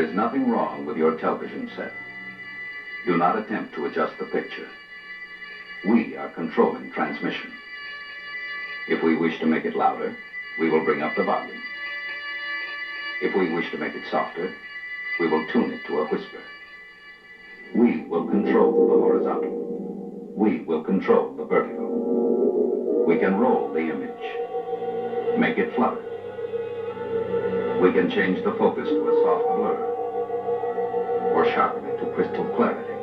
There is nothing wrong with your television set. Do not attempt to adjust the picture. We are controlling transmission. If we wish to make it louder, we will bring up the volume. If we wish to make it softer, we will tune it to a whisper. We will control the horizontal. We will control the vertical. We can roll the image, make it flutter. We can change the focus to a soft blur, or sharpen it to crystal clarity.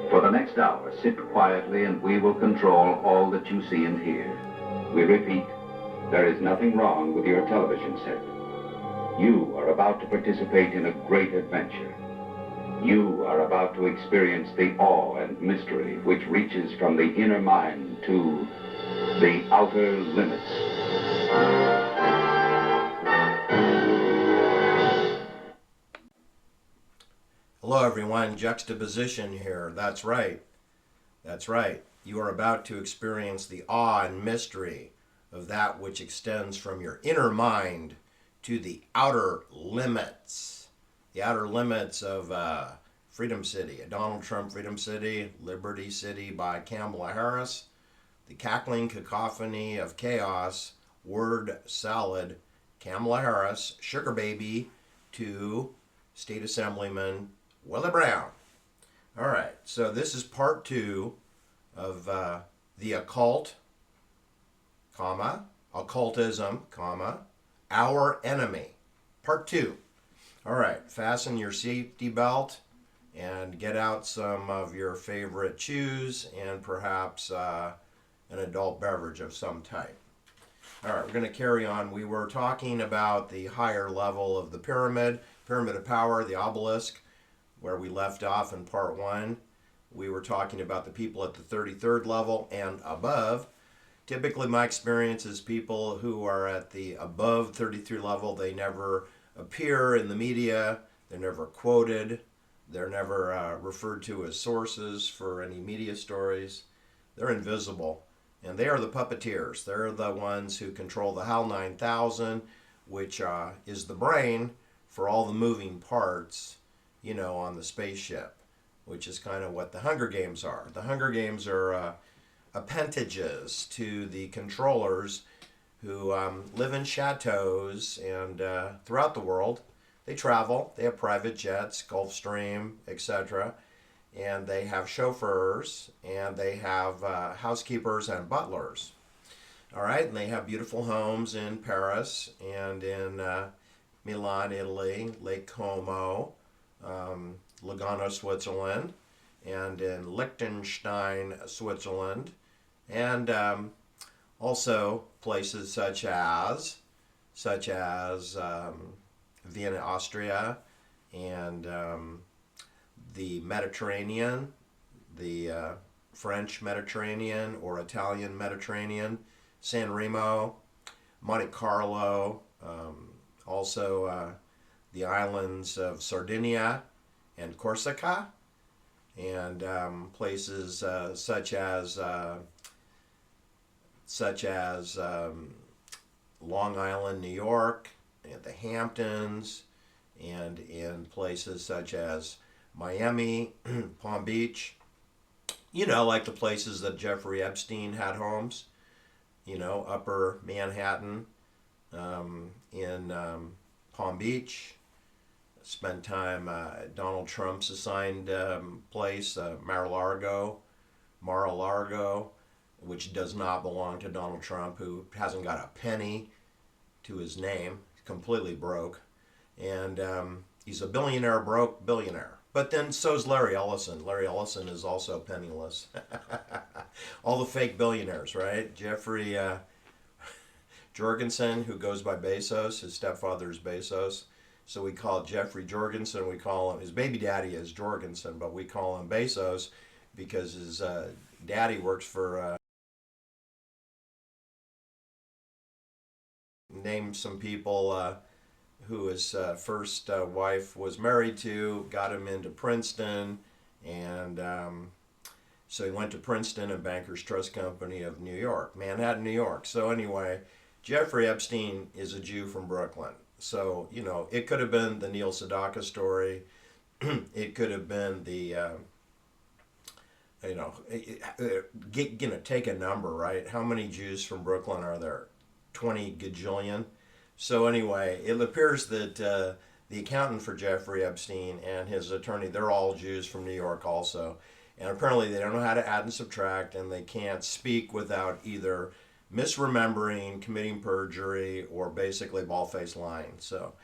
For the next hour, sit quietly and we will control all that you see and hear. We repeat, there is nothing wrong with your television set. You are about to participate in a great adventure. You are about to experience the awe and mystery which reaches from the inner mind to the outer limits. Hello everyone, Juxtaposition here. That's right. That's right. You are about to experience the awe and mystery of that which extends from your inner mind to the outer limits. The outer limits of Freedom City, a Donald Trump Freedom City, Liberty City by Kamala Harris, the cackling cacophony of chaos, word salad, Kamala Harris, sugar baby to State Assemblyman Willie Brown. All right, so this is part 2 of the occult, occultism, our enemy, part 2. All right, fasten your safety belt and get out some of your favorite chews and perhaps an adult beverage of some type. All right, we're going to carry on. We were talking about the higher level of the pyramid of power, the obelisk, where we left off in part 1. We were talking about the people at the 33rd level and above. Typically, my experience is people who are at the above 33 level, they never appear in the media, they're never quoted, they're never referred to as sources for any media stories. They're invisible, and they are the puppeteers. They're the ones who control the HAL 9000, which is the brain for all the moving parts, you know, on the spaceship, which is kind of what the Hunger Games are. The Hunger Games are appendages to the controllers who live in chateaus and throughout the world. They travel, they have private jets, Gulfstream, etc., and they have chauffeurs, and they have housekeepers and butlers. All right, and they have beautiful homes in Paris and in Milan, Italy, Lake Como, Lugano, Switzerland, and in Liechtenstein, Switzerland, and also places such as Vienna, Austria, and the Mediterranean, the French Mediterranean or Italian Mediterranean, San Remo, Monte Carlo, also the islands of Sardinia and Corsica, and places such as Long Island, New York, and the Hamptons, and in places such as Miami, Palm Beach, you know, like the places that Jeffrey Epstein had homes, you know, Upper Manhattan, in Palm Beach. Spent time at Donald Trump's assigned place, Mar-a-Lago, which does not belong to Donald Trump, who hasn't got a penny to his name, completely broke. And he's a broke billionaire. But then so's Larry Ellison. Larry Ellison is also penniless. All the fake billionaires, right? Jeffrey Jorgensen, who goes by Bezos, his stepfather is Bezos. So we call it Jeffrey Jorgensen. We call him, his baby daddy is Jorgensen, but we call him Bezos because his daddy works for, name some people who his first wife was married to, got him into Princeton, and so he went to Princeton and Bankers Trust Company of Manhattan, New York. So anyway, Jeffrey Epstein is a Jew from Brooklyn. So, you know, it could have been the Neil Sedaka story. It could have been the, take a number, right? How many Jews from Brooklyn are there? 20 gajillion. So anyway, it appears that the accountant for Jeffrey Epstein and his attorney, they're all Jews from New York also. And apparently they don't know how to add and subtract, and they can't speak without either misremembering, committing perjury, or basically bald-faced lying. So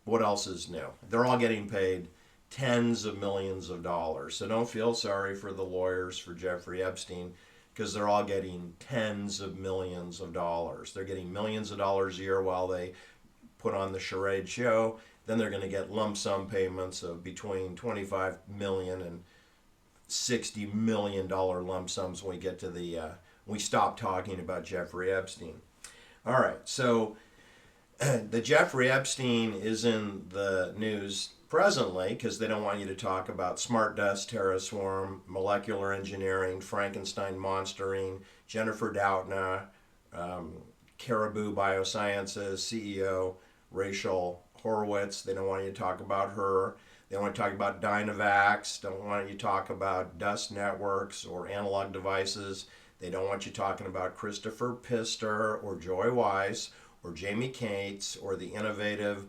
what else is new? They're all getting paid tens of millions of dollars. So don't feel sorry for the lawyers for Jeffrey Epstein, because they're all getting tens of millions of dollars. They're getting millions of dollars a year while they put on the charade show. Then they're going to get lump sum payments of between 25 million and $60 million lump sums when we get to we stop talking about Jeffrey Epstein. All right, so the Jeffrey Epstein is in the news presently because they don't want you to talk about smart dust, terraswarm, molecular engineering, Frankenstein monstering, Jennifer Doudna, Caribou Biosciences CEO Rachel Horowitz. They don't want you to talk about her. They don't want to talk about Dynavax. Don't want you to talk about dust networks or analog devices. They don't want you talking about Christopher Pister or Joy Weiss or Jamie Cates or the Innovative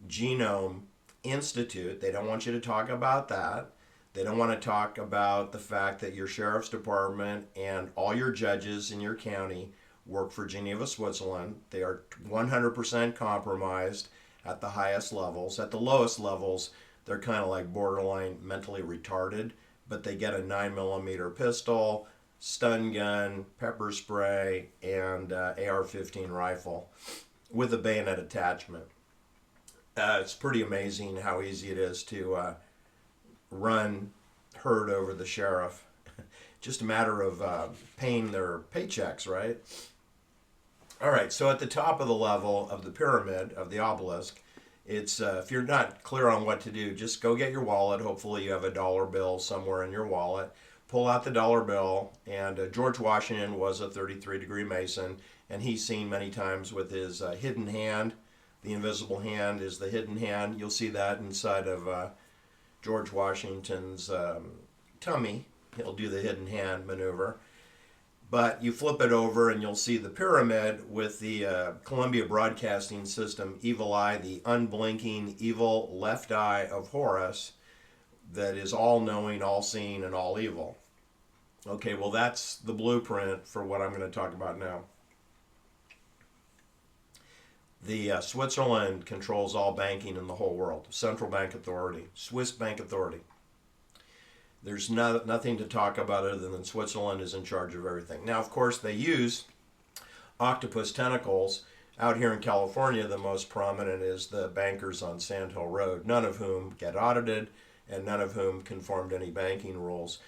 Genome Institute. They don't want you to talk about that. They don't want to talk about the fact that your sheriff's department and all your judges in your county work for Geneva, Switzerland. They are 100% compromised at the highest levels. At the lowest levels, they're kind of like borderline mentally retarded, but they get a 9mm pistol, stun gun, pepper spray, and AR-15 rifle with a bayonet attachment. It's pretty amazing how easy it is to run herd over the sheriff. Just a matter of paying their paychecks, right? All right, so at the top of the level of the pyramid, of the obelisk, it's if you're not clear on what to do, just go get your wallet. Hopefully you have a dollar bill somewhere in your wallet. Pull out the dollar bill, and George Washington was a 33-degree Mason, and he's seen many times with his hidden hand. The invisible hand is the hidden hand. You'll see that inside of George Washington's tummy. He'll do the hidden hand maneuver. But you flip it over and you'll see the pyramid with the Columbia Broadcasting System evil eye, the unblinking evil left eye of Horus that is all-knowing, all-seeing, and all-evil. Okay, well that's the blueprint for what I'm going to talk about now. The Switzerland controls all banking in the whole world. Central Bank Authority, Swiss Bank Authority. There's nothing to talk about other than Switzerland is in charge of everything. Now, of course, they use octopus tentacles. Out here in California, the most prominent is the bankers on Sand Hill Road, none of whom get audited and none of whom conform to any banking rules.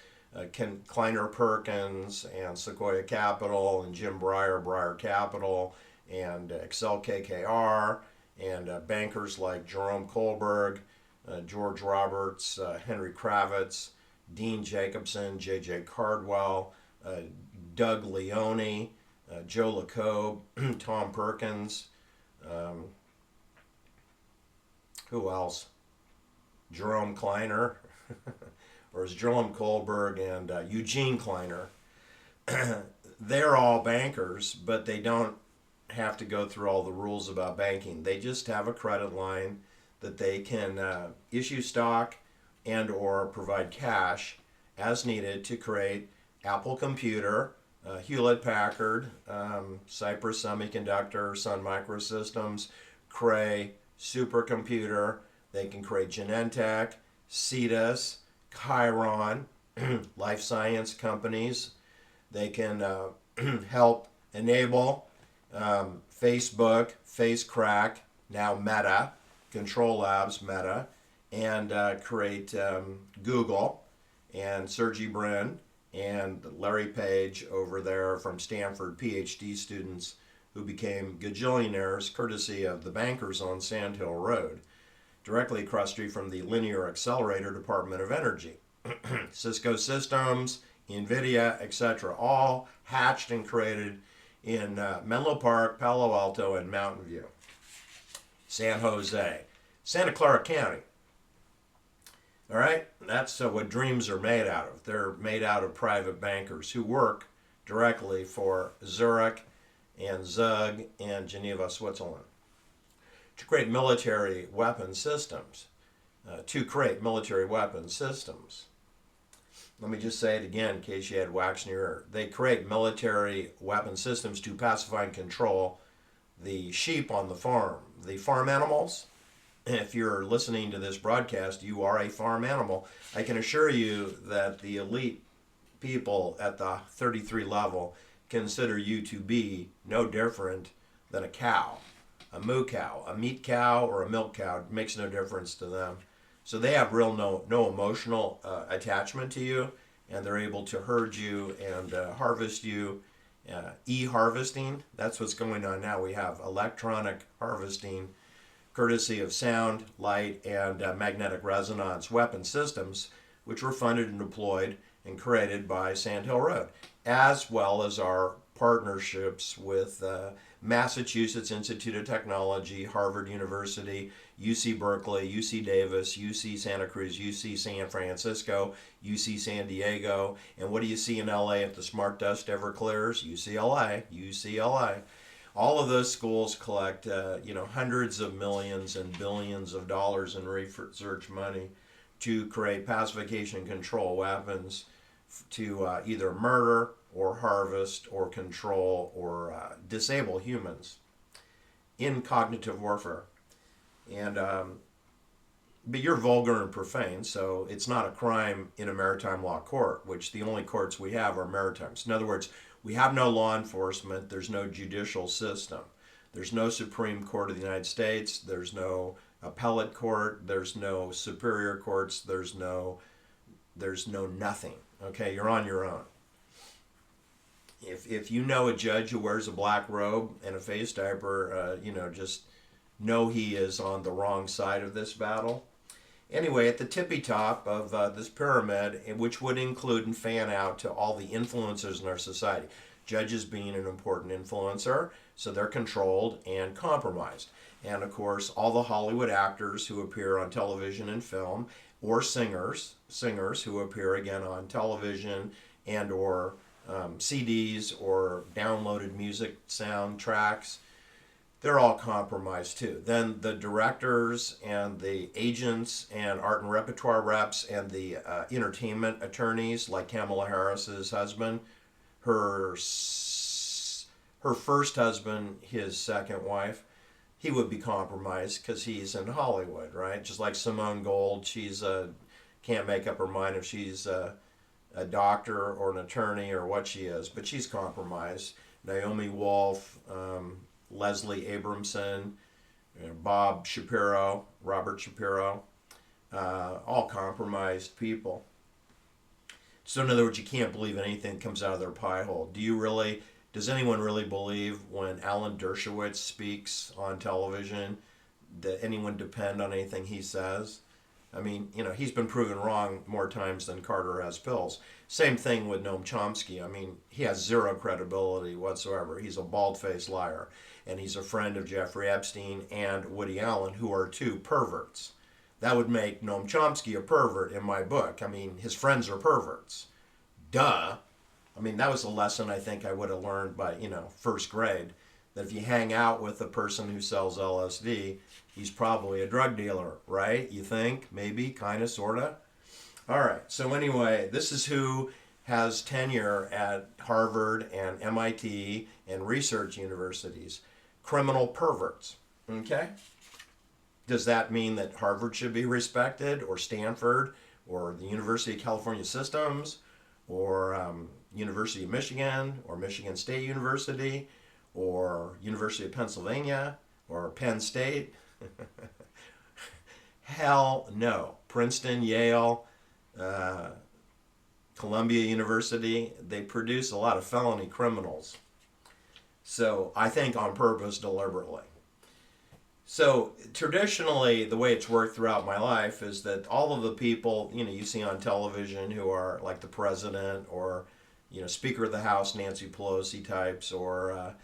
Kleiner Perkins and Sequoia Capital and Jim Breyer, Breyer Capital, and Excel KKR, and bankers like Jerome Kohlberg, George Roberts, Henry Kravitz, Dean Jacobson, J.J. Cardwell, Doug Leone, Joe LeCobe, Tom Perkins, who else? Jerome Kleiner, or is Jerome Kohlberg and Eugene Kleiner. They're all bankers, but they don't have to go through all the rules about banking. They just have a credit line that they can issue stock and or provide cash as needed to create Apple Computer, Hewlett Packard, Cypress Semiconductor, Sun Microsystems, Cray, Supercomputer. They can create Genentech, Cetus, Chiron, life science companies. They can help enable Facebook, FaceCrack, now Meta, Control Labs, Meta, and create Google, and Sergey Brin and Larry Page over there from Stanford, PhD students who became gajillionaires courtesy of the bankers on Sand Hill Road, directly across the street from the Linear Accelerator Department of Energy. Cisco Systems, NVIDIA, etc., all hatched and created in Menlo Park, Palo Alto, and Mountain View. San Jose, Santa Clara County. All right, that's what dreams are made out of. They're made out of private bankers who work directly for Zurich and Zug and Geneva, Switzerland, to create military weapon systems. Let me just say it again in case you had wax in your ear. They create military weapon systems to pacify and control the sheep on the farm, the farm animals. If you're listening to this broadcast, you are a farm animal. I can assure you that the elite people at the 33 level consider you to be no different than a cow, a moo cow, a meat cow, or a milk cow. It makes no difference to them. So they have no emotional attachment to you, and they're able to herd you and harvest you. E-harvesting, that's what's going on now. We have electronic harvesting courtesy of sound, light, and magnetic resonance weapon systems, which were funded and deployed and created by Sand Hill Road, as well as our partnerships with Massachusetts Institute of Technology, Harvard University, UC Berkeley, UC Davis, UC Santa Cruz, UC San Francisco, UC San Diego, and what do you see in LA if the smart dust ever clears? UCLA. All of those schools collect, hundreds of millions and billions of dollars in research money to create pacification and control weapons to either murder or harvest or control or disable humans in cognitive warfare. And but you're vulgar and profane, so it's not a crime in a maritime law court, which the only courts we have are maritimes. In other words, we have no law enforcement, there's no judicial system. There's no Supreme Court of the United States, there's no appellate court, there's no superior courts, there's no nothing. Okay, you're on your own. If you know a judge who wears a black robe and a face diaper, just know he is on the wrong side of this battle. Anyway, at the tippy top of this pyramid, which would include and fan out to all the influencers in our society, judges being an important influencer, so they're controlled and compromised. And of course, all the Hollywood actors who appear on television and film, or singers who appear again on television and or CDs or downloaded music soundtracks, they're all compromised too. Then the directors and the agents and art and repertoire reps and the entertainment attorneys, like Kamala Harris's husband, her first husband, his second wife, he would be compromised because he's in Hollywood, right? Just like Simone Gold, she's can't make up her mind if she's a doctor or an attorney or what she is, but she's compromised. Naomi Wolf, Leslie Abramson, Robert Shapiro, all compromised people. So in other words, you can't believe anything that comes out of their pie hole. Does anyone really believe when Alan Dershowitz speaks on television that anyone depend on anything he says? I mean, he's been proven wrong more times than Carter has pills. Same thing with Noam Chomsky. I mean, he has zero credibility whatsoever. He's a bald-faced liar. And he's a friend of Jeffrey Epstein and Woody Allen, who are two perverts. That would make Noam Chomsky a pervert in my book. I mean, his friends are perverts. Duh. I mean, that was a lesson I think I would have learned by, first grade. That if you hang out with a person who sells LSD, he's probably a drug dealer, right? You think? Maybe? Kind of? Sort of? All right. So anyway, this is who has tenure at Harvard and MIT and research universities. Criminal perverts. Okay? Does that mean that Harvard should be respected, or Stanford, or the University of California systems, or University of Michigan, or Michigan State University, or University of Pennsylvania, or Penn State? Hell no. Princeton, Yale, Columbia University, they produce a lot of felony criminals. So I think on purpose, deliberately. So traditionally, the way it's worked throughout my life is that all of the people, you see on television who are like the president or, Speaker of the House, Nancy Pelosi types, or,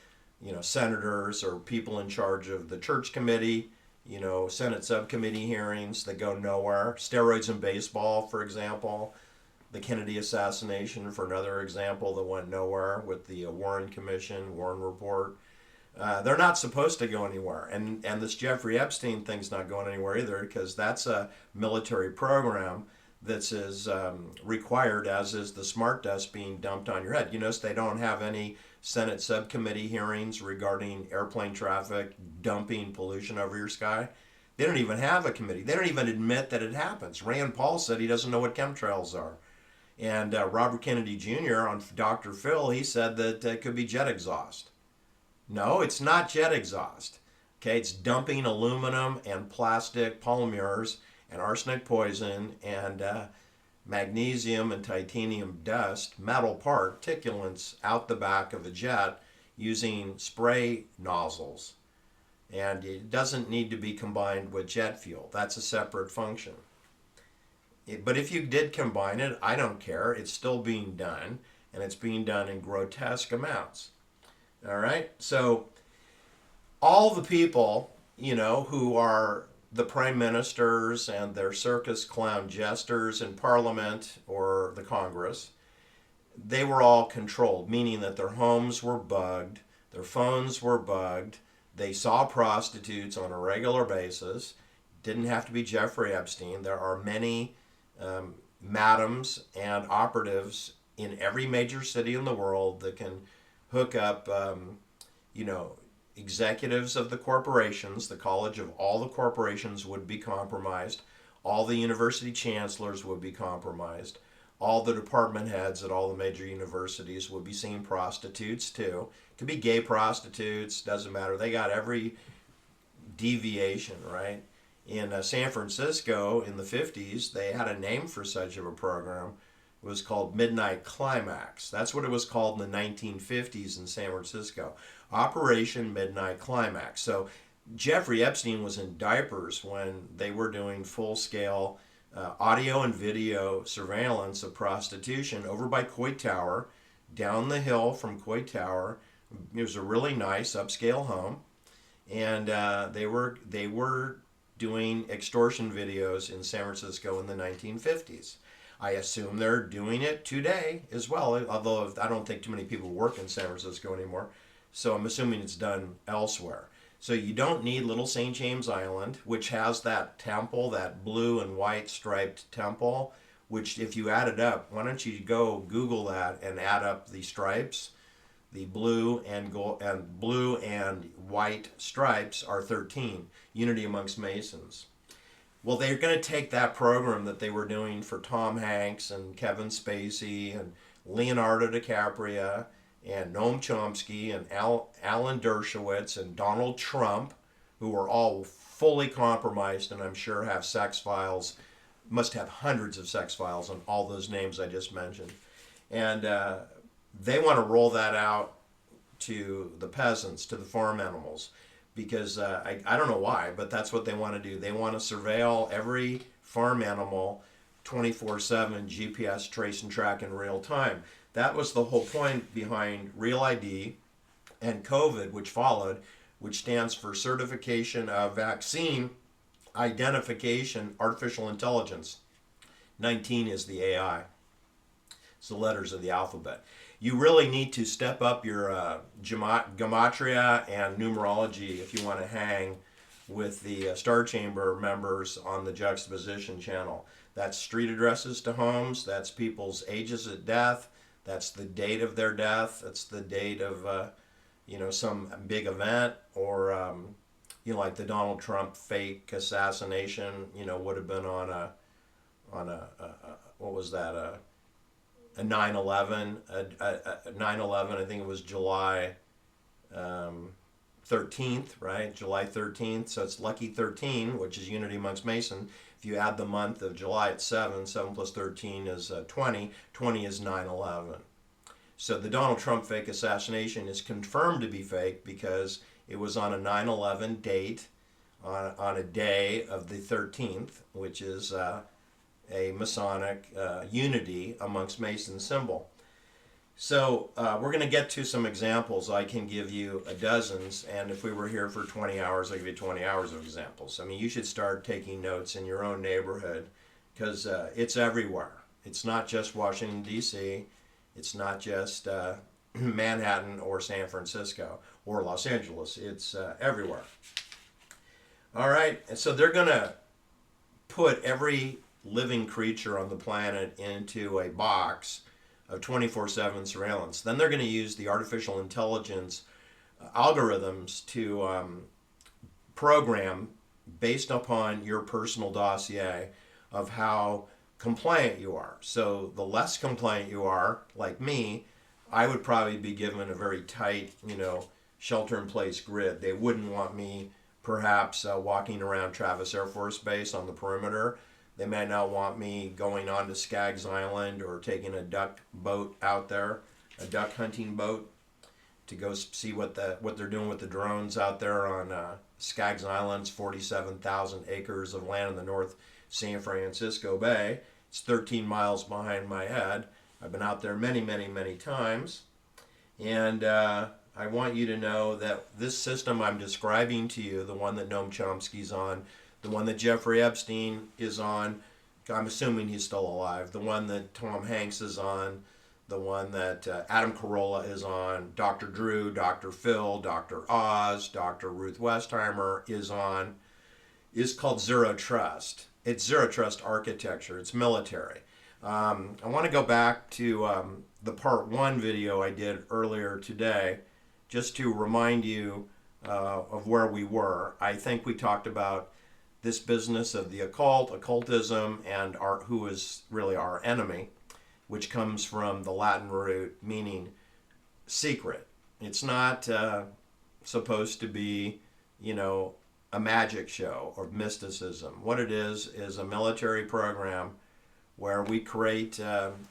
senators or people in charge of the church committee Senate subcommittee hearings that go nowhere. Steroids in baseball, for example. The Kennedy assassination, for another example, that went nowhere with the Warren Commission, Warren Report. They're not supposed to go anywhere. And this Jeffrey Epstein thing's not going anywhere either, because that's a military program that's as required as is the smart dust being dumped on your head. You notice they don't have any Senate subcommittee hearings regarding airplane traffic dumping pollution over your sky. They don't even have a committee. They don't even admit that it happens. Rand Paul said he doesn't know what chemtrails are. And Robert Kennedy Jr. on Dr. Phil, he said that it could be jet exhaust. No, it's not jet exhaust. Okay, it's dumping aluminum and plastic polymers and arsenic poison and magnesium and titanium dust, metal particulates out the back of a jet using spray nozzles. And it doesn't need to be combined with jet fuel. That's a separate function. But if you did combine it, I don't care. It's still being done, and it's being done in grotesque amounts. All right? So all the people, who are the prime ministers and their circus clown jesters in Parliament or the Congress, they were all controlled, meaning that their homes were bugged, their phones were bugged, they saw prostitutes on a regular basis. Didn't have to be Jeffrey Epstein. There are many madams and operatives in every major city in the world that can hook up, executives of the corporations. The college of all the corporations would be compromised. All the university chancellors would be compromised. All the department heads at all the major universities would be seeing prostitutes too. Could be gay prostitutes, doesn't matter. They got every deviation, right? In San Francisco in the 50s, they had a name for such of a program. It was called Midnight Climax. That's what it was called in the 1950s in San Francisco. Operation Midnight Climax. So Jeffrey Epstein was in diapers when they were doing full-scale audio and video surveillance of prostitution over by Coit Tower, down the hill from Coit Tower. It was a really nice upscale home, and they were doing extortion videos in San Francisco in the 1950s. I assume they're doing it today as well, although I don't think too many people work in San Francisco anymore, so I'm assuming it's done elsewhere. So you don't need Little St. James Island, which has that temple, that blue and white striped temple, which if you add it up, why don't you go Google that and add up the stripes? The blue and white stripes are 13, unity amongst Masons. Well, they're going to take that program that they were doing for Tom Hanks and Kevin Spacey and Leonardo DiCaprio and Noam Chomsky and Alan Dershowitz and Donald Trump, who were all fully compromised and I'm sure have sex files, must have hundreds of sex files on all those names I just mentioned. And they want to roll that out to the peasants, to the farm animals, because I don't know why, but that's what they want to do. They want to surveil every farm animal 24/7, GPS trace and track in real time. That was the whole point behind Real ID and COVID, which followed, which stands for Certification of Vaccine Identification Artificial Intelligence. 19 is the AI. It's the letters of the alphabet. You really need to step up your gematria and numerology if you want to hang with the Star Chamber members on the Juxtaposition channel. That's street addresses to homes, that's people's ages at death, that's the date of their death, that's the date of some big event, or like the Donald Trump fake assassination, would have been on a what was that, a 9/11, a 9/11, I think it was July 13th, right? July 13th, so it's lucky 13, which is unity amongst Mason. If you add the month of July, it's 7. 7 plus 13 is 20. 20 is 9/11. So the Donald Trump fake assassination is confirmed to be fake because it was on a 9/11 date, on a day of the 13th, which is a Masonic unity amongst Mason symbol. So we're going to get to some examples. I can give you dozens, and if we were here for 20 hours, I'll give you 20 hours of examples. I mean, you should start taking notes in your own neighborhood because it's everywhere. It's not just Washington, D.C., it's not just Manhattan or San Francisco or Los Angeles. It's everywhere. All right, and so they're going to put every living creature on the planet into a box of 24/7 surveillance. Then they're going to use the artificial intelligence algorithms to program based upon your personal dossier of how compliant you are. So the less compliant you are, like me, I would probably be given a very tight, shelter-in-place grid. They wouldn't want me perhaps walking around Travis Air Force Base on the perimeter. They may not want me going on to Skaggs Island or taking a duck boat out there, a duck hunting boat, to go see what they're doing with the drones out there on Skaggs Island's 47,000 acres of land in the North San Francisco Bay. It's 13 miles behind my head. I've been out there many, many, many times. And I want you to know that this system I'm describing to you, the one that Noam Chomsky's on, the one that Jeffrey Epstein is on, I'm assuming he's still alive, the one that Tom Hanks is on, the one that Adam Carolla is on, Dr. Drew, Dr. Phil, Dr. Oz, Dr. Ruth Westheimer is on, is called Zero Trust. It's Zero Trust architecture. It's military. I want to go back to the part 1 video I did earlier today just to remind you of where we were. I think we talked about this business of the occult, occultism, and who is really our enemy, which comes from the Latin root meaning secret. It's not supposed to be, a magic show or mysticism. What it is a military program where we create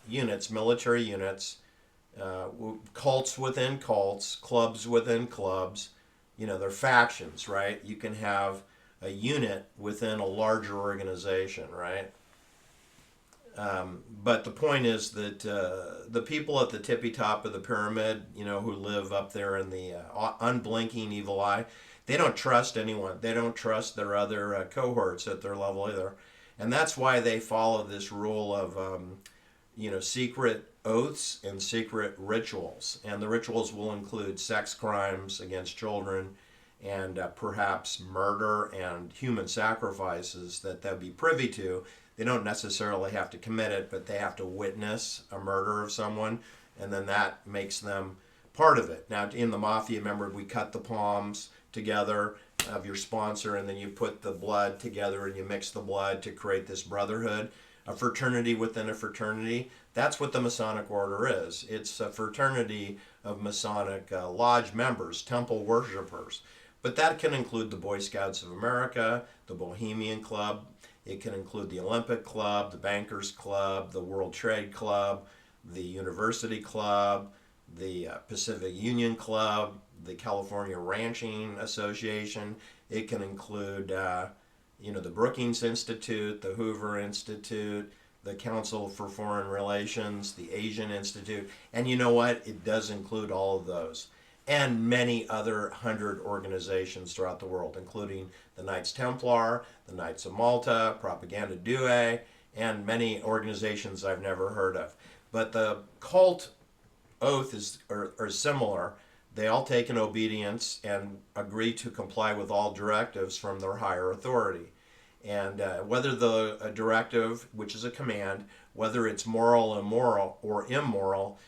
units, military units, cults within cults, clubs within clubs. They're factions, right? You can have a unit within a larger organization, right? But the point is that the people at the tippy top of the pyramid, who live up there in the unblinking evil eye, they don't trust anyone. They don't trust their other cohorts at their level either. And that's why they follow this rule of, secret oaths and secret rituals. And the rituals will include sex crimes against children and perhaps murder and human sacrifices that they'll be privy to. They don't necessarily have to commit it, but they have to witness a murder of someone, and then that makes them part of it. Now, in the mafia, remember, we cut the palms together of your sponsor, and then you put the blood together and you mix the blood to create this brotherhood, a fraternity within a fraternity. That's what the Masonic Order is. It's a fraternity of Masonic lodge members, temple worshipers. But that can include the Boy Scouts of America, the Bohemian Club. It can include the Olympic Club, the Bankers Club, the World Trade Club, the University Club, the Pacific Union Club, the California Ranching Association. It can include, the Brookings Institute, the Hoover Institute, the Council for Foreign Relations, the Asian Institute, and you know what? It does include all of those, and many other 100 organizations throughout the world, including the Knights Templar, the Knights of Malta, Propaganda Due, and many organizations I've never heard of. But the cult oath are similar. They all take an obedience and agree to comply with all directives from their higher authority. And whether the directive, which is a command, whether it's moral or immoral,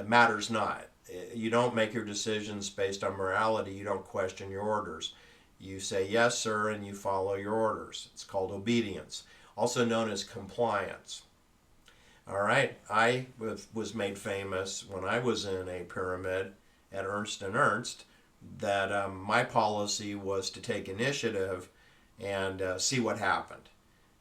matters not. You don't make your decisions based on morality. You don't question your orders. You say, yes, sir, and you follow your orders. It's called obedience, also known as compliance. All right, I was made famous when I was in a pyramid at Ernst & Ernst that my policy was to take initiative and see what happened.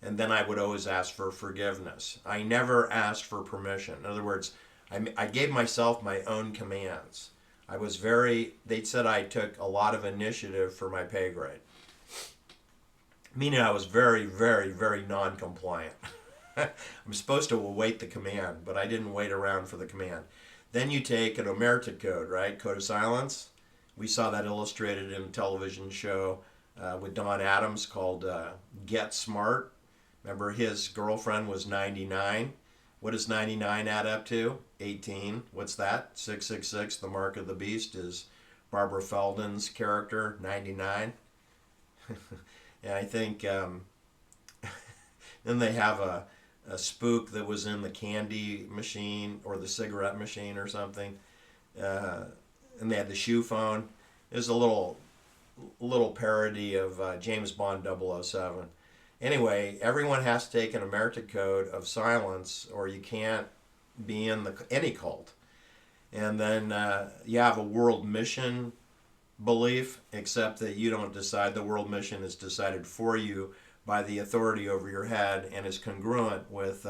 And then I would always ask for forgiveness. I never asked for permission. In other words, I gave myself my own commands. They said I took a lot of initiative for my pay grade. Meaning I was very, very, very non-compliant. I'm supposed to await the command, but I didn't wait around for the command. Then you take an omerta code, right? Code of silence. We saw that illustrated in a television show with Don Adams called Get Smart. Remember, his girlfriend was 99. What does 99 add up to? 18. What's that? 666, the mark of the beast, is Barbara Feldon's character, 99. And I think then they have a spook that was in the candy machine or the cigarette machine or something. And they had the shoe phone. It was a little parody of James Bond 007. Anyway, everyone has to take an omerta code of silence, or you can't be in any cult. And then you have a world mission belief, except that you don't decide. The world mission is decided for you by the authority over your head and is congruent with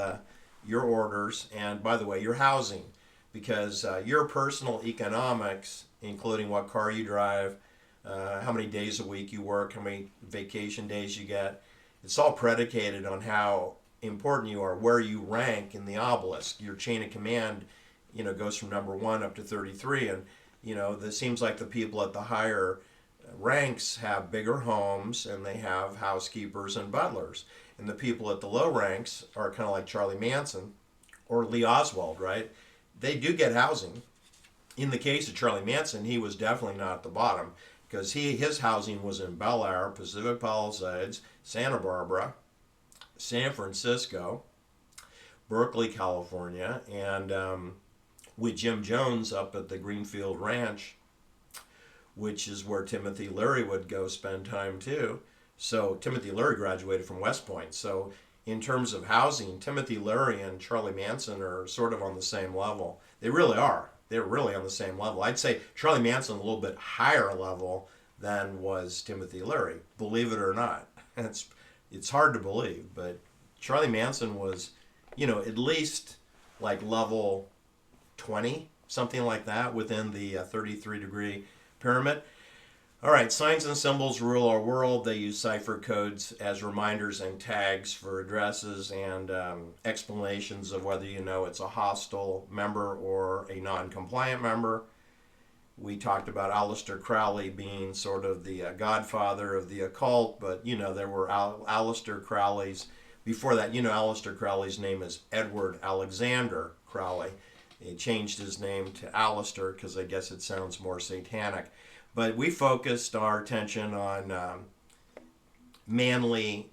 your orders and, by the way, your housing, because your personal economics, including what car you drive, how many days a week you work, how many vacation days you get, it's all predicated on how important you are, where you rank in the obelisk. Your chain of command, goes from number 1 up to 33, and it seems like the people at the higher ranks have bigger homes and they have housekeepers and butlers, and the people at the low ranks are kind of like Charlie Manson or Lee Oswald, right? They do get housing. In the case of Charlie Manson, he was definitely not at the bottom, because his housing was in Bel Air, Pacific Palisades, Santa Barbara, San Francisco, Berkeley, California, and with Jim Jones up at the Greenfield Ranch, which is where Timothy Leary would go spend time too. So Timothy Leary graduated from West Point. So in terms of housing, Timothy Leary and Charlie Manson are sort of on the same level. They really are. They're really on the same level. I'd say Charlie Manson a little bit higher level than was Timothy Leary, believe it or not. It's hard to believe, but Charlie Manson was, at least like level 20, something like that, within the 33-degree pyramid. All right, signs and symbols rule our world. They use cipher codes as reminders and tags for addresses and explanations of whether it's a hostile member or a non-compliant member. We talked about Aleister Crowley being sort of the godfather of the occult, but there were Aleister Crowleys before that. Aleister Crowley's name is Edward Alexander Crowley. He changed his name to Aleister because I guess it sounds more satanic. But we focused our attention on Manly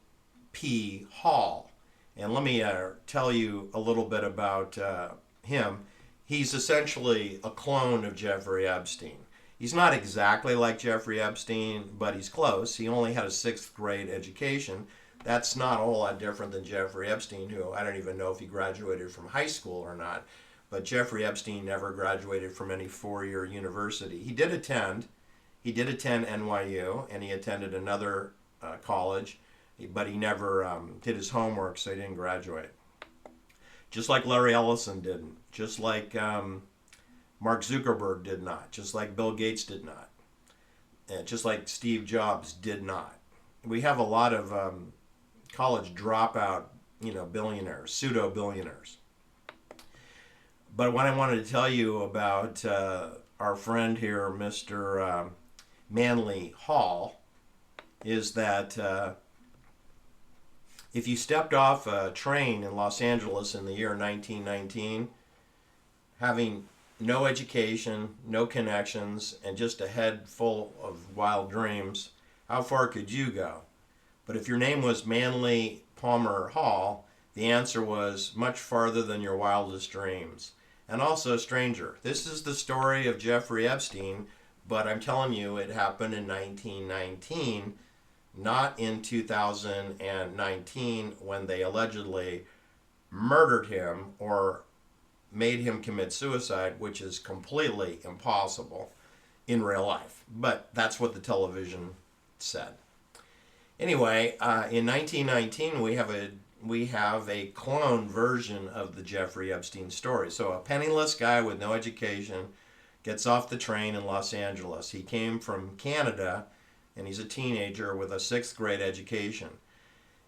P. Hall. And let me tell you a little bit about him. He's essentially a clone of Jeffrey Epstein. He's not exactly like Jeffrey Epstein, but he's close. He only had a 6th grade education. That's not a whole lot different than Jeffrey Epstein, who I don't even know if he graduated from high school or not. But Jeffrey Epstein never graduated from any 4-year university. He did attend NYU, and he attended another college, but he never did his homework, so he didn't graduate. Just like Larry Ellison didn't, just like Mark Zuckerberg did not, just like Bill Gates did not, and just like Steve Jobs did not. We have a lot of college dropout, billionaires, pseudo-billionaires. But what I wanted to tell you about our friend here, Mr. Manly Hall, is that if you stepped off a train in Los Angeles in the year 1919, having no education, no connections, and just a head full of wild dreams, how far could you go? But if your name was Manly Palmer Hall, the answer was much farther than your wildest dreams. And also, stranger, this is the story of Jeffrey Epstein, but I'm telling you it happened in 1919, not in 2019 when they allegedly murdered him or made him commit suicide, which is completely impossible in real life. But that's what the television said. Anyway, in 1919 we have a clone version of the Jeffrey Epstein story. So a penniless guy with no education gets off the train in Los Angeles. He came from Canada, and he's a teenager with a 6th grade education.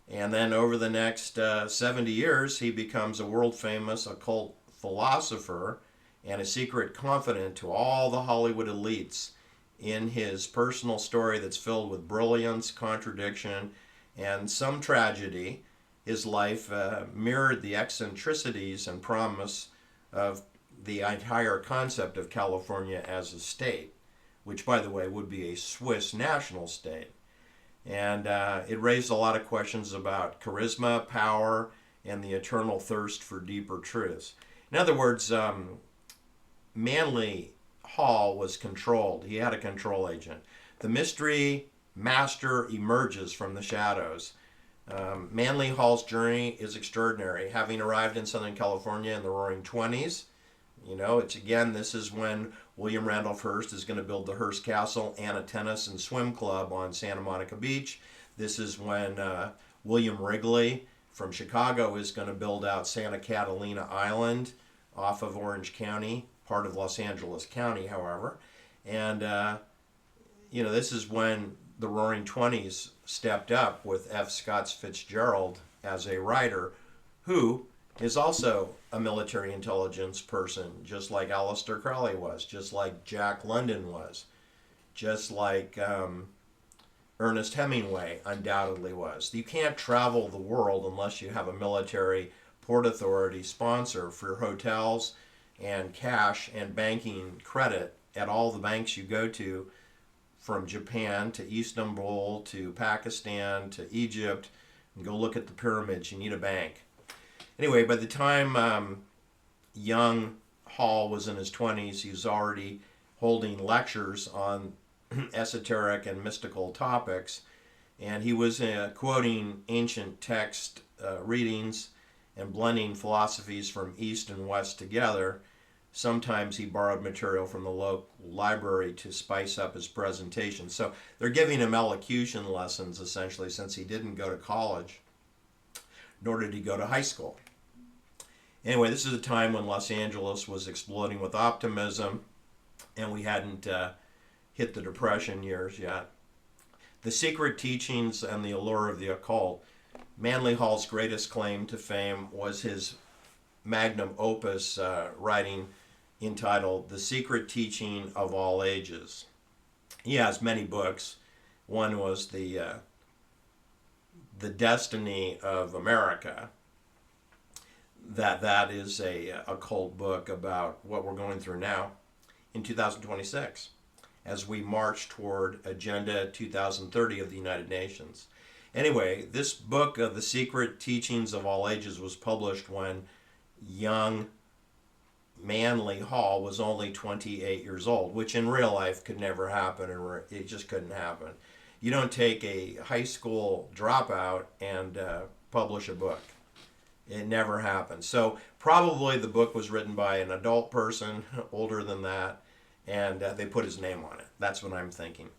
And then over the next 70 years, he becomes a world famous occult philosopher and a secret confidant to all the Hollywood elites. In his personal story that's filled with brilliance, contradiction, and some tragedy, his life mirrored the eccentricities and promise of the entire concept of California as a state, which, by the way, would be a Swiss national state. And it raised a lot of questions about charisma, power, and the eternal thirst for deeper truths. In other words, Manly Hall was controlled. He had a control agent. The mystery master emerges from the shadows. Manly Hall's journey is extraordinary. Having arrived in Southern California in the Roaring 20s, this is when William Randolph Hearst is going to build the Hearst Castle and a tennis and swim club on Santa Monica Beach. This is when William Wrigley from Chicago is going to build out Santa Catalina Island off of Orange County, part of Los Angeles County, however. And, this is when the Roaring Twenties stepped up with F. Scott Fitzgerald as a writer, who is also a military intelligence person, just like Aleister Crowley was, just like Jack London was, just like Ernest Hemingway undoubtedly was. You can't travel the world unless you have a military Port Authority sponsor for hotels and cash and banking credit at all the banks you go to, from Japan to Istanbul to Pakistan to Egypt, and go look at the pyramids. You need a bank. Anyway, by the time young Hall was in his 20s, he was already holding lectures on esoteric and mystical topics, and he was quoting ancient text readings and blending philosophies from East and West together. Sometimes he borrowed material from the local library to spice up his presentation. So they're giving him elocution lessons, essentially, since he didn't go to college, nor did he go to high school. Anyway, this is a time when Los Angeles was exploding with optimism, and we hadn't hit the Depression years yet. The secret teachings and the allure of the occult. Manly Hall's greatest claim to fame was his magnum opus writing entitled The Secret Teaching of All Ages. He has many books. One was the Destiny of America. That is a occult book about what we're going through now in 2026 as we march toward Agenda 2030 of the United Nations. Anyway, this book of The Secret Teachings of All Ages was published when young Manly Hall was only 28 years old, which in real life could never happen, and it just couldn't happen. You don't take a high school dropout and publish a book. It never happened. So probably the book was written by an adult person, older than that, and they put his name on it. That's what I'm thinking.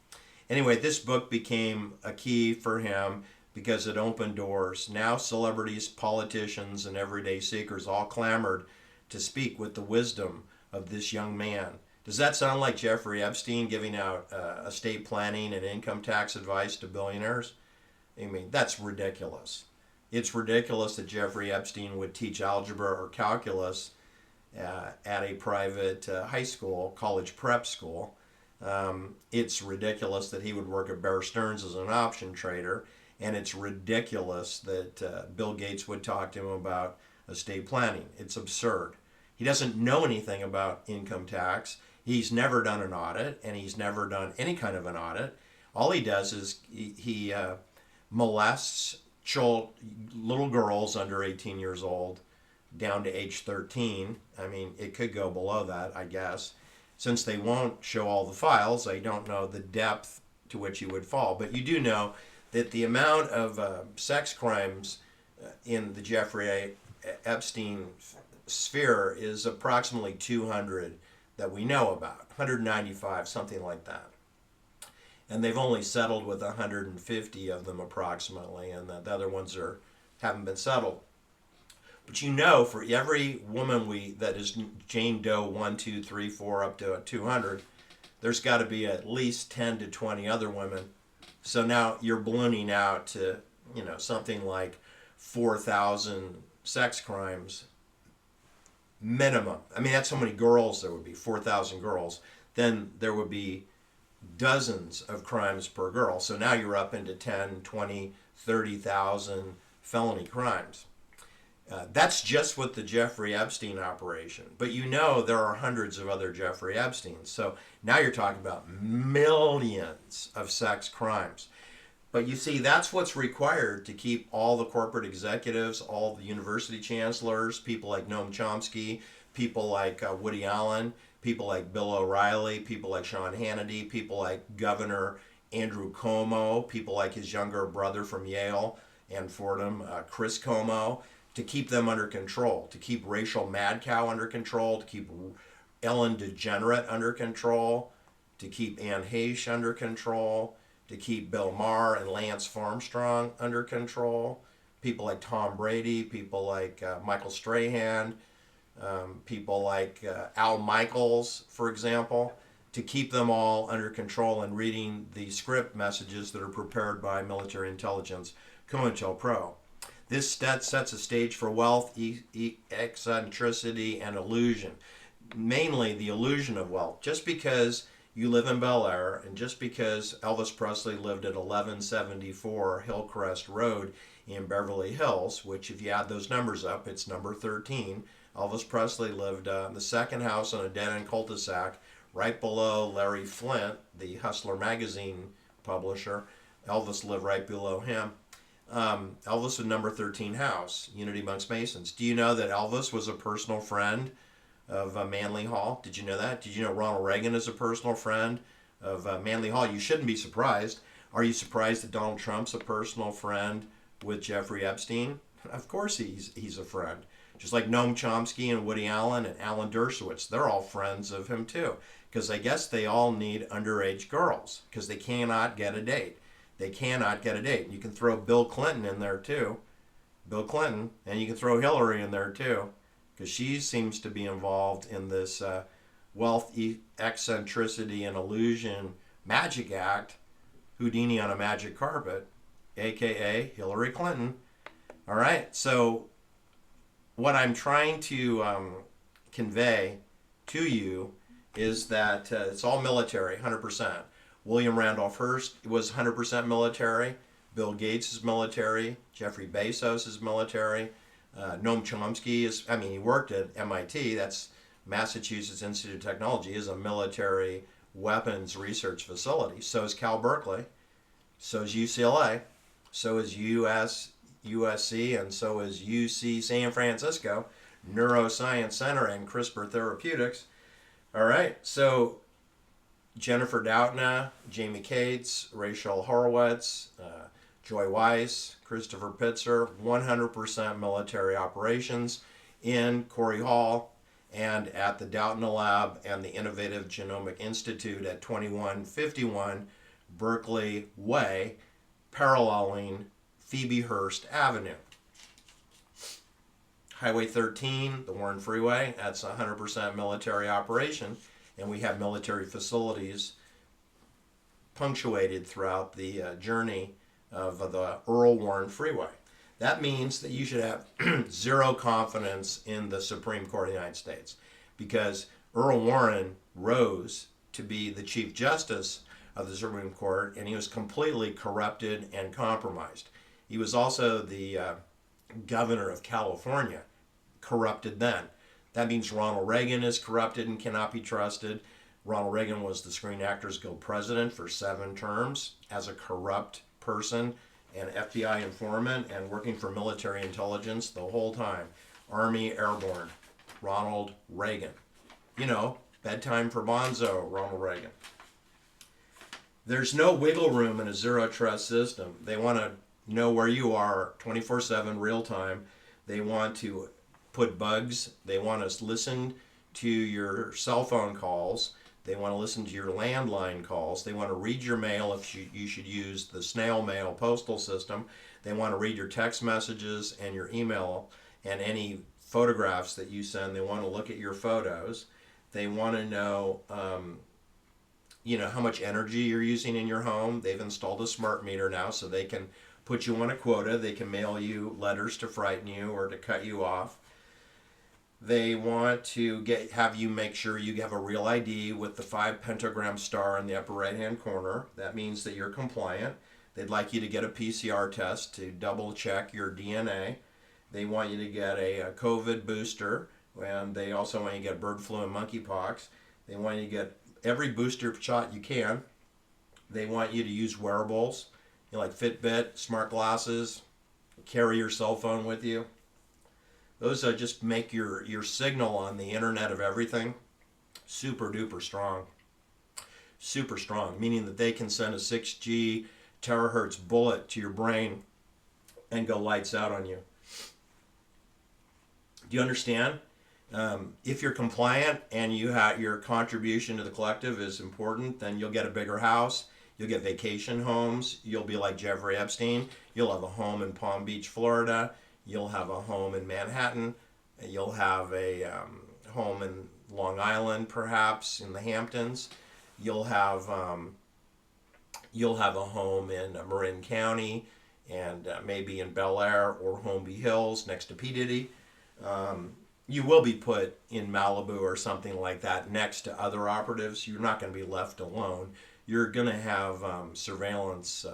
Anyway, this book became a key for him because it opened doors. Now celebrities, politicians, and everyday seekers all clamored to speak with the wisdom of this young man. Does that sound like Jeffrey Epstein giving out estate planning and income tax advice to billionaires? I mean, that's ridiculous. It's ridiculous that Jeffrey Epstein would teach algebra or calculus at a private high school, college prep school. It's ridiculous that he would work at Bear Stearns as an option trader, and it's ridiculous that Bill Gates would talk to him about estate planning. It's absurd. He doesn't know anything about income tax. He's never done an audit, and he's never done any kind of an audit. All he does is he molests little girls under 18 years old down to age 13. I mean, it could go below that, I guess. Since they won't show all the files, I don't know the depth to which you would fall. But you do know that the amount of sex crimes in the Jeffrey Epstein sphere is approximately 200 that we know about, 195, something like that. And they've only settled with 150 of them approximately, and the other ones haven't been settled. But you know, for every woman that is Jane Doe 1, 2, 3, 4 up to 200, there's got to be at least 10 to 20 other women. So now you're ballooning out to, something like 4,000 sex crimes minimum. I mean, that's how many girls there would be, 4,000 girls. Then there would be dozens of crimes per girl. So now you're up into 10, 20, 30,000 felony crimes. That's just with the Jeffrey Epstein operation. But you know there are hundreds of other Jeffrey Epsteins. So now you're talking about millions of sex crimes. But you see, that's what's required to keep all the corporate executives, all the university chancellors, people like Noam Chomsky, people like Woody Allen, people like Bill O'Reilly, people like Sean Hannity, people like Governor Andrew Cuomo, people like his younger brother from Yale and Fordham, Chris Cuomo, to keep them under control, to keep Rachel Madcow under control, to keep Ellen DeGenerate under control, to keep Anne Heche under control, to keep Bill Maher and Lance Armstrong under control, people like Tom Brady, people like Michael Strahan, people like Al Michaels, for example, to keep them all under control and reading the script messages that are prepared by military intelligence, COINTELPRO. This sets a stage for wealth, eccentricity, and illusion. Mainly the illusion of wealth. Just because you live in Bel Air, and just because Elvis Presley lived at 1174 Hillcrest Road in Beverly Hills, which if you add those numbers up, it's number 13. Elvis Presley lived in the second house on a dead-end cul-de-sac right below Larry Flint, the Hustler magazine publisher. Elvis lived right below him. Elvis was number 13 house, Unity Monks Masons. Do you know that Elvis was a personal friend of Manly Hall? Did you know that? Did you know Ronald Reagan is a personal friend of Manly Hall? You shouldn't be surprised. Are you surprised that Donald Trump's a personal friend with Jeffrey Epstein? Of course he's a friend. Just like Noam Chomsky and Woody Allen and Alan Dershowitz, they're all friends of him too. Because I guess they all need underage girls because they cannot get a date. They cannot get a date. You can throw Bill Clinton in there too. Bill Clinton. And you can throw Hillary in there too. Because she seems to be involved in this wealth, eccentricity, and illusion magic act, Houdini on a magic carpet, a.k.a. Hillary Clinton. All right, so what I'm trying to convey to you is that it's all military, 100%. William Randolph Hearst was 100% military. Bill Gates is military. Jeffrey Bezos is military. Noam Chomsky he worked at MIT, that's Massachusetts Institute of Technology, is a military weapons research facility. So is Cal Berkeley. So is UCLA. So is USC, and so is UC San Francisco, Neuroscience Center, and CRISPR Therapeutics. All right, so Jennifer Doudna, Jamie Cates, Rachel Horowitz, Joy Weiss, Christopher Pitzer, 100% military operations in Corey Hall and at the Doudna Lab and the Innovative Genomic Institute at 2151 Berkeley Way, paralleling Phoebe Hearst Avenue. Highway 13, the Warren Freeway, that's 100% military operation, and we have military facilities punctuated throughout the journey of the Earl Warren Freeway. That means that you should have zero confidence in the Supreme Court of the United States, because Earl Warren rose to be the Chief Justice of the Supreme Court, and he was completely corrupted and compromised. He was also the governor of California, corrupted then. That means Ronald Reagan is corrupted and cannot be trusted. Ronald Reagan was the Screen Actors Guild president for 7 terms as a corrupt person, and FBI informant, and working for military intelligence the whole time. Army Airborne, Ronald Reagan. You know, bedtime for Bonzo, Ronald Reagan. There's no wiggle room in a zero trust system. They want to know where you are 24/7, real time. They want to put bugs. They want to listen to your cell phone calls. They want to listen to your landline calls. They want to read your mail if you should use the snail mail postal system. They want to read your text messages and your email and any photographs that you send. They want to look at your photos. They want to know, how much energy you're using in your home. They've installed a smart meter now, so they can put you on a quota. They can mail you letters to frighten you or to cut you off. They want to have you make sure you have a real ID with the 5 pentagram star in the upper right hand corner. That means that you're compliant. They'd like you to get a PCR test to double check your DNA. They want you to get a COVID booster, and they also want you to get bird flu and monkeypox. They want you to get every booster shot you can. They want you to use wearables, like Fitbit, smart glasses, carry your cell phone with you. Those just make your signal on the Internet of Everything super duper strong. Super strong, meaning that they can send a 6G terahertz bullet to your brain and go lights out on you. Do you understand? If you're compliant and you have your contribution to the collective is important, then you'll get a bigger house. You'll get vacation homes. You'll be like Jeffrey Epstein. You'll have a home in Palm Beach, Florida. You'll have a home in Manhattan. You'll have a home in Long Island, perhaps in the Hamptons. You'll have a home in Marin County, and maybe in Bel Air or Holmby Hills next to P. Diddy. You will be put in Malibu or something like that next to other operatives. You're not going to be left alone. You're going to have surveillance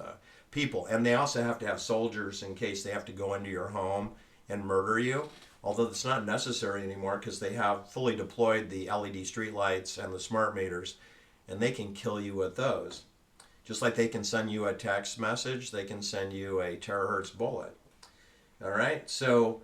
people. And they also have to have soldiers in case they have to go into your home and murder you. Although it's not necessary anymore because they have fully deployed the LED streetlights and the smart meters, and they can kill you with those. Just like they can send you a text message, they can send you a terahertz bullet. All right? So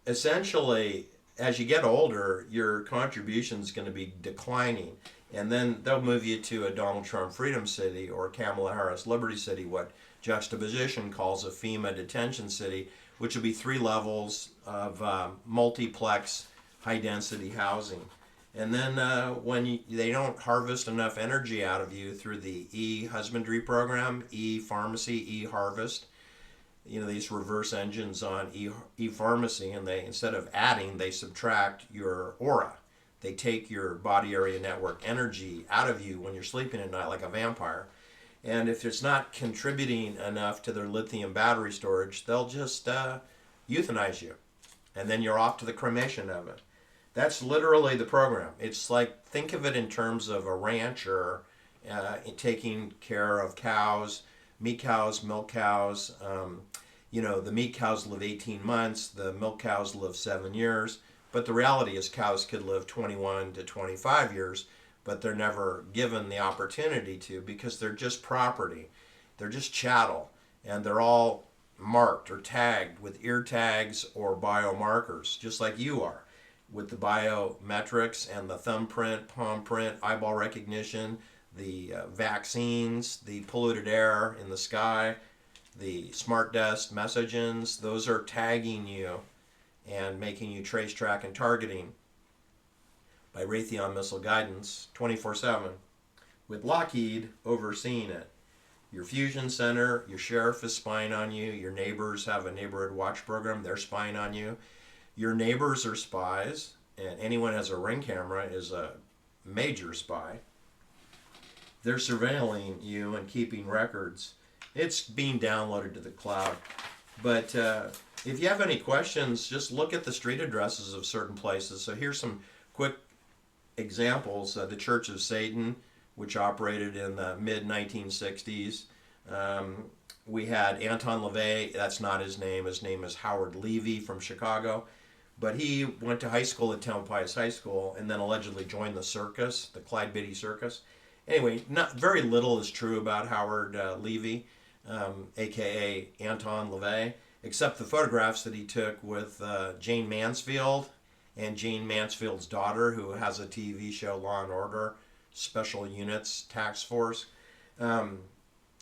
essentially, as you get older, your contribution is going to be declining. And then they'll move you to a Donald Trump Freedom City or Kamala Harris Liberty City, what Juxtaposition calls a FEMA detention city, which will be 3 levels of multiplex high-density housing. And then when they don't harvest enough energy out of you through the e-husbandry program, e-pharmacy, e-harvest, these reverse engines on e-pharmacy, and they, instead of adding, they subtract your aura. They take your body area network energy out of you when you're sleeping at night like a vampire. And if it's not contributing enough to their lithium battery storage, they'll just euthanize you. And then you're off to the cremation oven. That's literally the program. It's like, think of it in terms of a rancher taking care of cows, meat cows, milk cows. The meat cows live 18 months, the milk cows live 7 years. But the reality is cows could live 21 to 25 years, but they're never given the opportunity to because they're just property. They're just chattel, and they're all marked or tagged with ear tags or biomarkers, just like you are, with the biometrics and the thumbprint, palm print, eyeball recognition, the vaccines, the polluted air in the sky, the smart desk messages. Those are tagging you and making you trace, track, and targeting by Raytheon Missile Guidance 24/7, with Lockheed overseeing it. Your fusion center, your sheriff is spying on you. Your neighbors have a neighborhood watch program. They're spying on you. Your neighbors are spies, and anyone who has a Ring camera is a major spy. They're surveilling you and keeping records. It's being downloaded to the cloud. But if you have any questions, just look at the street addresses of certain places. So here's some quick examples. The Church of Satan, which operated in the mid-1960s. We had Anton LaVey. That's not his name. His name is Howard Levy from Chicago. But he went to high school at Tamalpais High School and then allegedly joined the circus, the Clyde Beatty Circus. Anyway, not very little is true about Howard Levy, a.k.a. Anton LaVey, except the photographs that he took with Jane Mansfield and Jane Mansfield's daughter, who has a TV show, Law and Order, Special Units Task Force.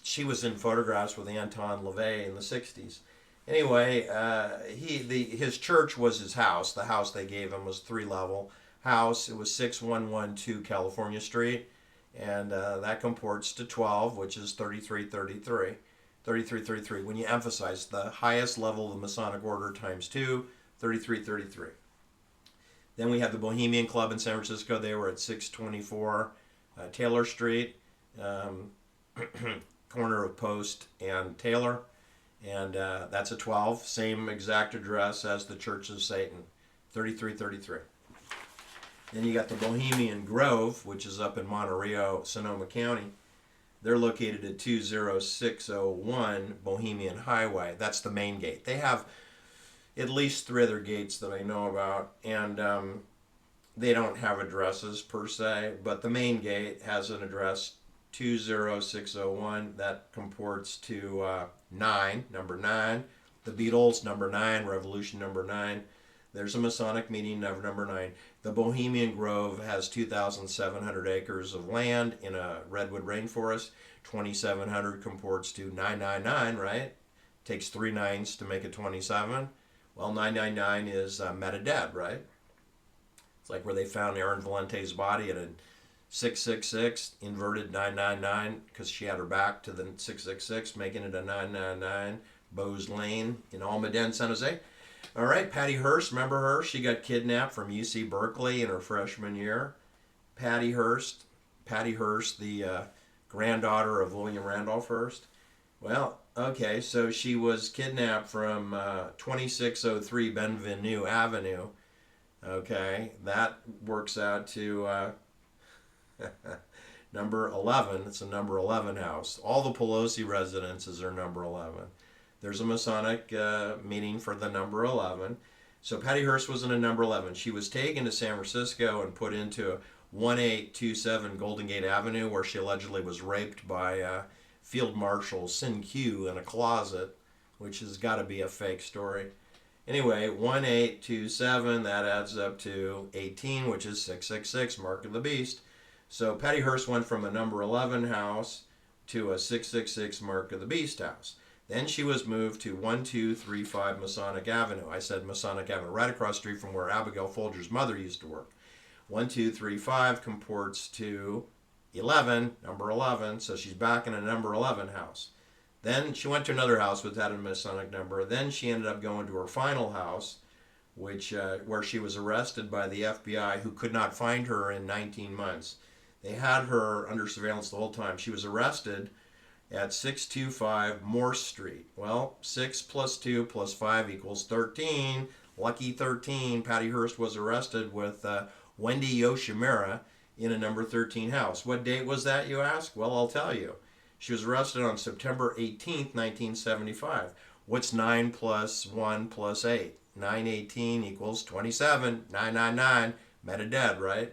She was in photographs with Anton LaVey in the 60s. Anyway, his church was his house. The house they gave him was 3-level house. It was 6112 California Street, and that comports to 12, which is 3333. 3333. When you emphasize the highest level of the Masonic Order times 2, 3333. Then we have the Bohemian Club in San Francisco. They were at 624 Taylor Street, corner of Post and Taylor. And that's a 12, same exact address as the Church of Satan, 3333. Then you got the Bohemian Grove, which is up in Monterey, Sonoma County. They're located at 20601 Bohemian Highway. That's the main gate. They have at least 3 other gates that I know about, and they don't have addresses per se, but the main gate has an address, 20601. That comports to 9, number 9. The Beatles, number 9. Revolution, number 9. There's a Masonic meeting of number 9. The Bohemian Grove has 2,700 acres of land in a redwood rainforest. 2,700 comports to 999, right? Takes 3 nines to make it 27. Well, 999 is meta-dead, right? It's like where they found Aaron Valente's body at a 666, inverted 999, because she had her back to the 666, making it a 999. Bose Lane in Almaden, San Jose. All right, Patty Hearst, remember her? She got kidnapped from UC Berkeley in her freshman year. Patty Hearst, the granddaughter of William Randolph Hearst. Well, okay, so she was kidnapped from 2603 Benvenue Avenue. Okay, that works out to number 11. It's a number 11 house. All the Pelosi residences are number 11. There's a Masonic meeting for the number 11. So Patty Hearst was in a number 11. She was taken to San Francisco and put into 1827 Golden Gate Avenue, where she allegedly was raped by Field Marshal Sin Q in a closet, which has got to be a fake story. Anyway, 1827, that adds up to 18, which is 666, Mark of the Beast. So Patty Hearst went from a number 11 house to a 666 Mark of the Beast house. Then she was moved to 1235 Masonic Avenue. I said Masonic Avenue, right across the street from where Abigail Folger's mother used to work. 1235 comports to 11, number 11, so she's back in a number 11 house. Then she went to another house with that Masonic number. Then she ended up going to her final house, which where she was arrested by the FBI, who could not find her in 19 months. They had her under surveillance the whole time. She was arrested at 625 Morse Street. Well, 6 plus 2 plus 5 equals 13. Lucky 13. Patty Hearst was arrested with Wendy Yoshimura in a number 13 house. What date was that, you ask? Well, I'll tell you. She was arrested on September 18th, 1975. What's 9 plus 1 plus 8? 918 equals 27. 999. Meta-dead, right?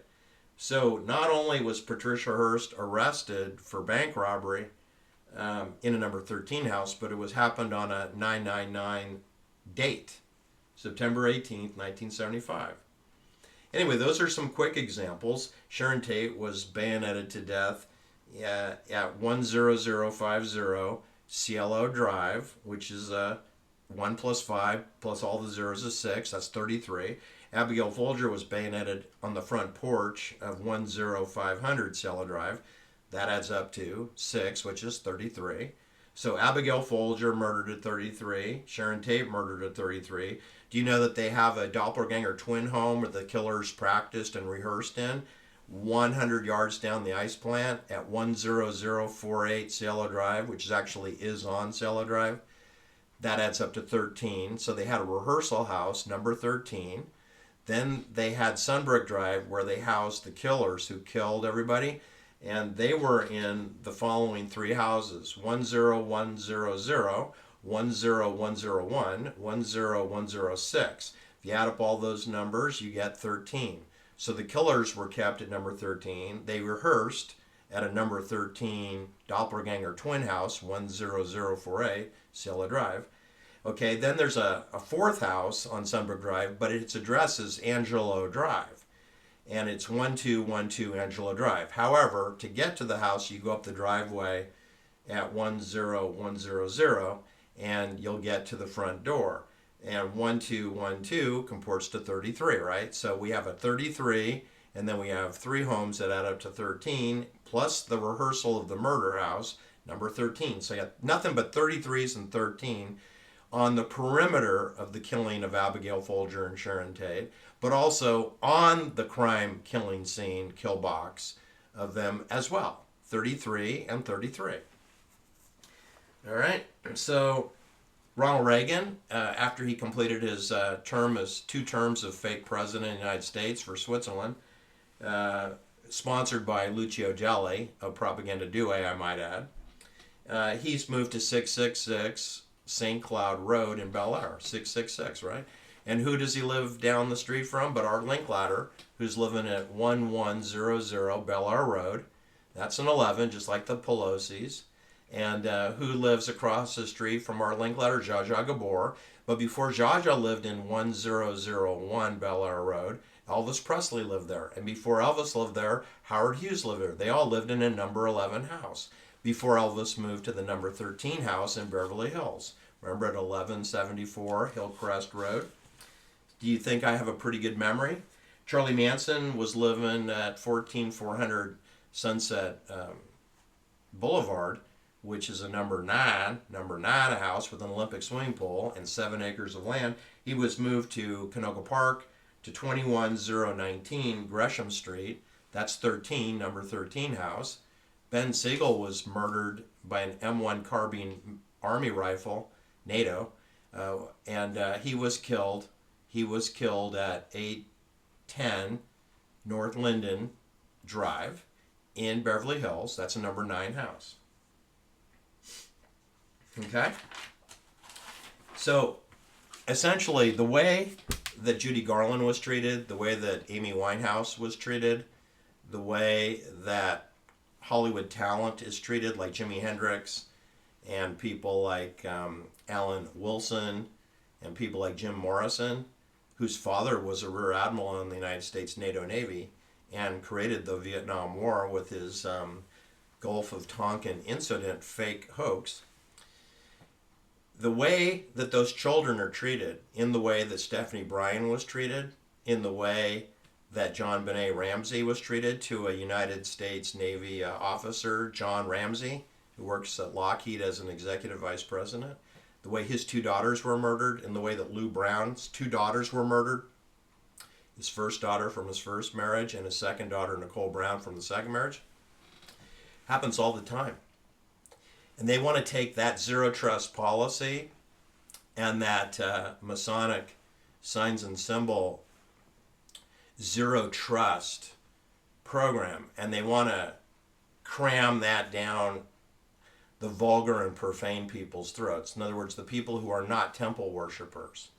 So not only was Patricia Hearst arrested for bank robbery in a number 13 house, but it was happened on a 999 date, September 18th, 1975. Anyway, those are some quick examples. Sharon Tate was bayoneted to death at 10050 Cielo Drive, which is 1 plus 5 plus all the zeros is 6. That's 33. Abigail Folger was bayoneted on the front porch of 10500 Cielo Drive. That adds up to 6, which is 33. So Abigail Folger murdered at 33. Sharon Tate murdered at 33. Do you know that they have a doppelganger twin home where the killers practiced and rehearsed in? 100 yards down the ice plant at 10048 Cielo Drive, which actually is on Cielo Drive. That adds up to 13. So they had a rehearsal house, number 13. Then they had Sunbrook Drive, where they housed the killers who killed everybody. And they were in the following 3 houses: 10100, 10101, 10106. If you add up all those numbers, you get 13. So the killers were kept at number 13. They rehearsed at a number 13 doppelganger twin house, 10048 Cielo Drive. Okay, then there's a 4th house on Sunbrook Drive, but its address is Angelo Drive. And it's 1212 Angelo Drive. However, to get to the house, you go up the driveway at 10100, and you'll get to the front door. And 1212 comports to 33, right? So we have a 33, and then we have 3 homes that add up to 13, plus the rehearsal of the murder house, number 13. So you got nothing but 33s and 13 on the perimeter of the killing of Abigail Folger and Sharon Tate, but also on the crime killing scene, kill box of them as well, 33 and 33. All right, so Ronald Reagan, after he completed his two terms of fake president of the United States for Switzerland, sponsored by Lucio Gelli, a propaganda duo, I might add, he's moved to 666 St. Cloud Road in Bel Air, 666, right? And who does he live down the street from but Art Linklater, who's living at 1100 Bel Air Road. That's an 11, just like the Pelosi's. And who lives across the street from Art Linklater? Zsa Zsa Gabor. But before Zsa Zsa lived in 1001 Bel Air Road, Elvis Presley lived there. And before Elvis lived there, Howard Hughes lived there. They all lived in a number 11 house before Elvis moved to the number 13 house in Beverly Hills. Remember at 1174 Hillcrest Road? Do you think I have a pretty good memory? Charlie Manson was living at 14400 Sunset Boulevard, which is a number 9 a house with an Olympic swimming pool and 7 acres of land. He was moved to Canoga Park to 21019 Gresham Street. That's 13, number 13 house. Ben Siegel was murdered by an M1 carbine army rifle, NATO, and he was killed. He was killed at 810 North Linden Drive in Beverly Hills. That's a number 9 house. Okay? So, essentially, the way that Judy Garland was treated, the way that Amy Winehouse was treated, the way that Hollywood talent is treated, like Jimi Hendrix, and people like Alan Wilson, and people like Jim Morrison, whose father was a rear admiral in the United States NATO Navy and created the Vietnam War with his Gulf of Tonkin incident fake hoax. The way that those children are treated, in the way that Stephanie Bryan was treated, in the way that John Benet Ramsey was treated to a United States Navy officer, John Ramsey, who works at Lockheed as an executive vice president, the way his 2 daughters were murdered, and the way that Lou Brown's 2 daughters were murdered, his first daughter from his first marriage and his second daughter, Nicole Brown, from the second marriage, happens all the time. And they want to take that zero trust policy and that Masonic signs and symbol zero trust program, and they want to cram that down the vulgar and profane people's throats. In other words, the people who are not temple worshipers.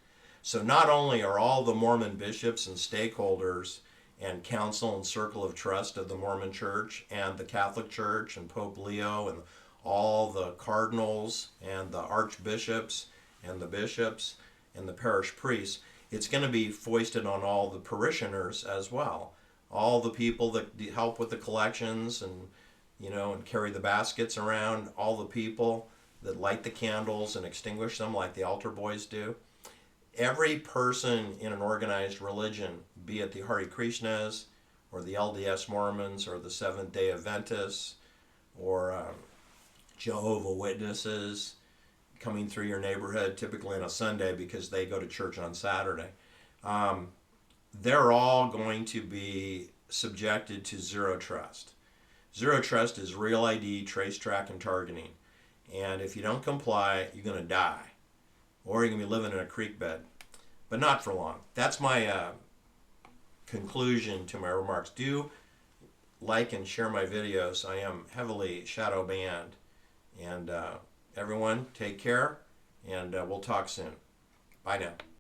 So not only are all the Mormon bishops and stakeholders and council and circle of trust of the Mormon Church and the Catholic Church and Pope Leo and all the cardinals and the archbishops and the bishops and the parish priests, it's going to be foisted on all the parishioners as well. All the people that help with the collections and, and carry the baskets around, all the people that light the candles and extinguish them like the altar boys do. Every person in an organized religion, be it the Hare Krishnas or the LDS Mormons or the Seventh-day Adventists or Jehovah's Witnesses coming through your neighborhood, typically on a Sunday because they go to church on Saturday, they're all going to be subjected to zero trust. Zero trust is real ID, trace, track, and targeting. And if you don't comply, you're going to die. Or you're going to be living in a creek bed. But not for long. That's my conclusion to my remarks. Do like and share my videos. I am heavily shadow banned. And everyone, take care, and we'll talk soon. Bye now.